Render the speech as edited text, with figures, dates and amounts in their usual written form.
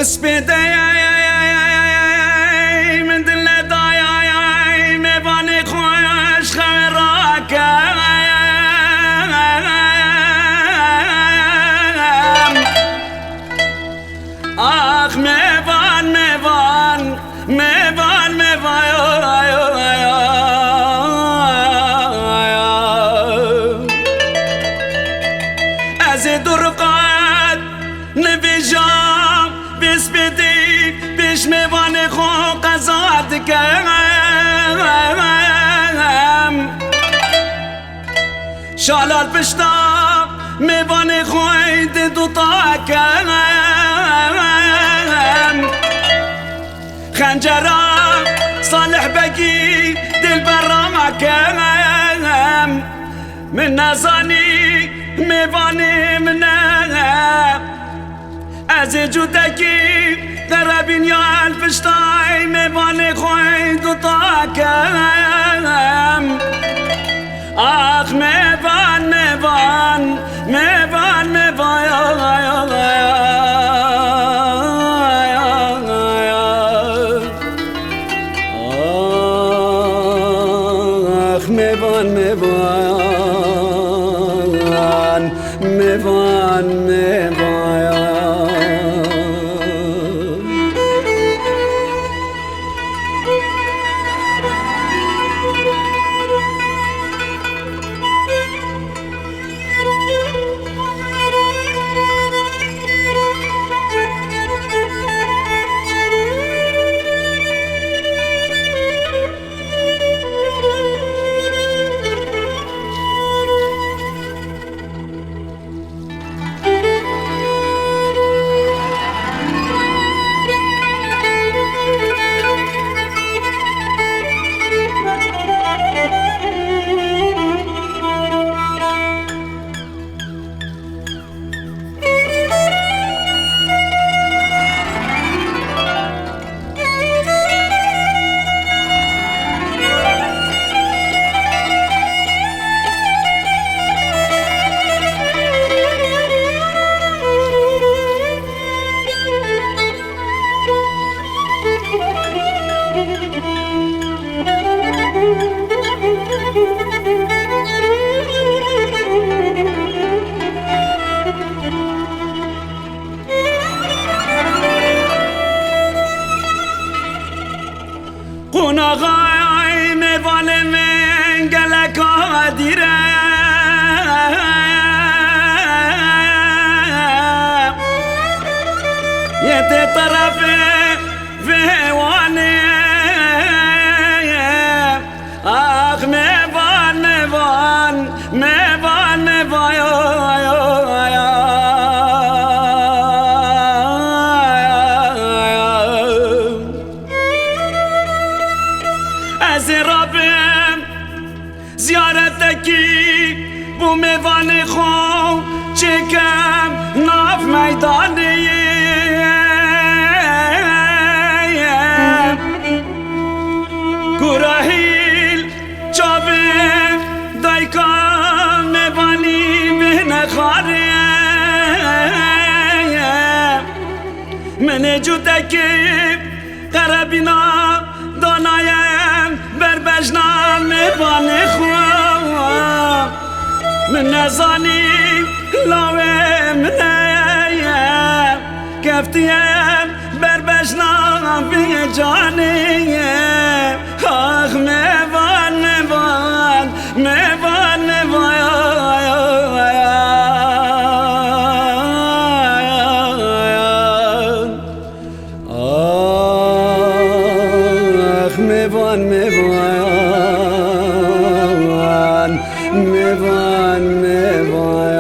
سپیده من دل دایای میوان خوش خراکم آخ میوان میوان میوان میوان از درقات نویجام بسپیدی بیش میوان خو قضات کم شالال پشتا میوان خوید دوتا کم خنجرام صالح بقي دل برا کم من نزانی میوانی منم از جودکی قربین یا الفشتای میوان خوی دوتا کم آخ میوان میوان میوان میوان آخ میوان میوان میوان میوان قناغای میوان من گلکا دیره یه ته طرف ویوانه آخ میوان میوان میوان میوان از ربم زیارتکی بو میوان خو چکم ناف میدانی گراهیل چاوه دایکا میوانی به نخاره من جودکی قربینا دانایم بر بجنان میوان خواه من نزانیم لاوه منیم کفتیم بر بجنان بی جانیم آخ میوان میوان میوان میوان میوان میوان میوان